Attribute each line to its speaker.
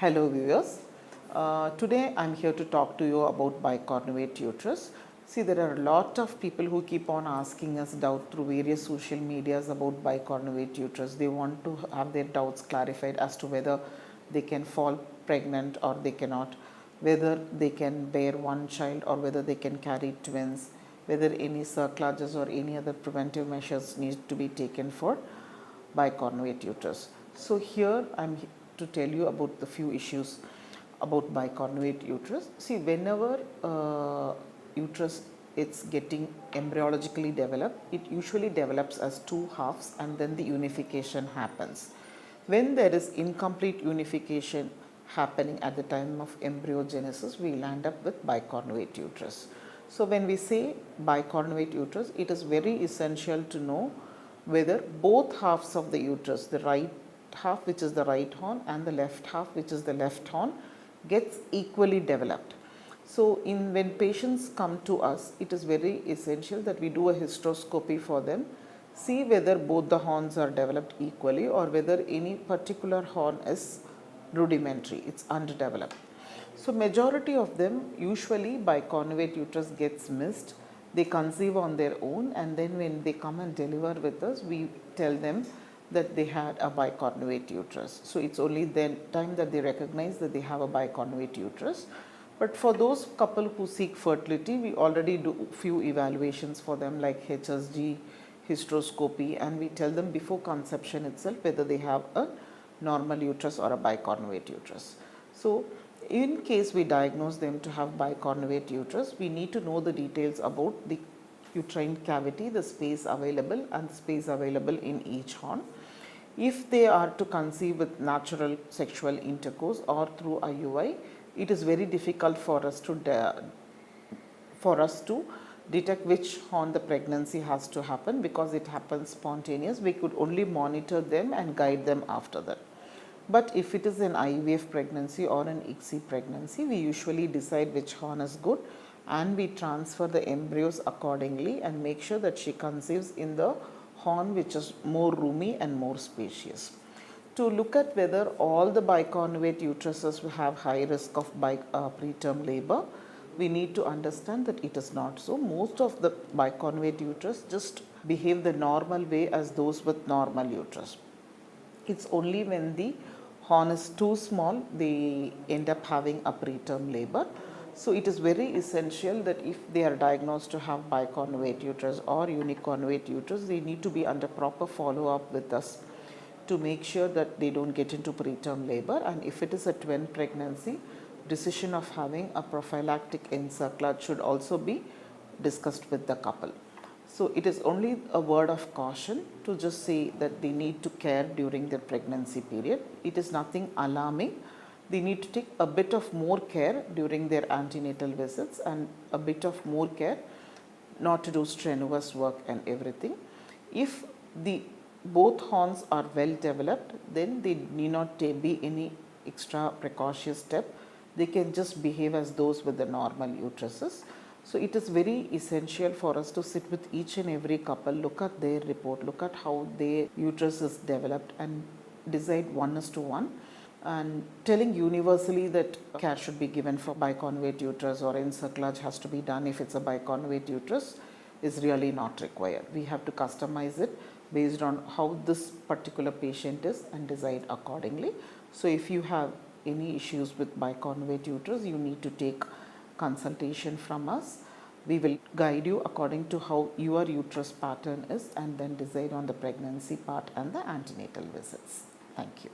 Speaker 1: Hello viewers, today I am here to talk to you about bicornuate uterus. See, there are a lot of people who keep on asking us doubt through various social medias about bicornuate uterus. They want to have their doubts clarified as to whether they can fall pregnant or they cannot, whether they can bear one child or whether they can carry twins, whether any cerclages or any other preventive measures need to be taken for bicornuate uterus. So here I am to tell you about the few issues about bicornuate uterus. See, whenever uterus it's getting embryologically developed, it usually develops as two halves and then the unification happens. When there is incomplete unification happening at the time of embryogenesis, we will end up with bicornuate uterus. So when we say bicornuate uterus, it is very essential to know whether both halves of the uterus, the right half which is the right horn and the left half which is the left horn, gets equally developed. So when patients come to us, it is very essential that we do a hysteroscopy for them, see whether both the horns are developed equally or whether any particular horn is rudimentary, it's underdeveloped. So majority of them, usually bicornuate uterus gets missed. They conceive on their own, and then when they come and deliver with us, we tell them that they had a bicornuate uterus. So it's only then time that they recognize that they have a bicornuate uterus. But for those couple who seek fertility, we already do few evaluations for them like HSG, hysteroscopy, and we tell them before conception itself whether they have a normal uterus or a bicornuate uterus. So in case we diagnose them to have bicornuate uterus, we need to know the details about the uterine cavity, the space available and the space available in each horn. If they are to conceive with natural sexual intercourse or through IUI, it is very difficult for us to detect which horn the pregnancy has to happen because it happens spontaneous. We could only monitor them and guide them after that. But if it is an IVF pregnancy or an ICSI pregnancy, we usually decide which horn is good and we transfer the embryos accordingly and make sure that she conceives in the horn which is more roomy and more spacious. To look at whether all the bicornuate uteruses will have high risk of preterm labor, we need to understand that it is not so. Most of the bicornuate uterus just behave the normal way as those with normal uterus. It's only when the horn is too small, they end up having a preterm labor. So it is very essential that if they are diagnosed to have bicornuate uterus or unicornuate uterus, they need to be under proper follow-up with us to make sure that they don't get into preterm labor. And if it is a twin pregnancy, decision of having a prophylactic encirclage should also be discussed with the couple. So it is only a word of caution to just say that they need to care during their pregnancy period. It is nothing alarming. They need to take a bit of more care during their antenatal visits and a bit of more care not to do strenuous work and everything. If both horns are well developed, then they need not be any extra precautious step. They can just behave as those with the normal uteruses. So it is very essential for us to sit with each and every couple, look at their report, look at how their uterus is developed and decide 1:1. And telling universally that care should be given for bicornuate uterus or encirclage has to be done if it's a bicornuate uterus is really not required. We have to customize it based on how this particular patient is and decide accordingly. So if you have any issues with bicornuate uterus, you need to take consultation from us. We will guide you according to how your uterus pattern is and then decide on the pregnancy part and the antenatal visits. Thank you.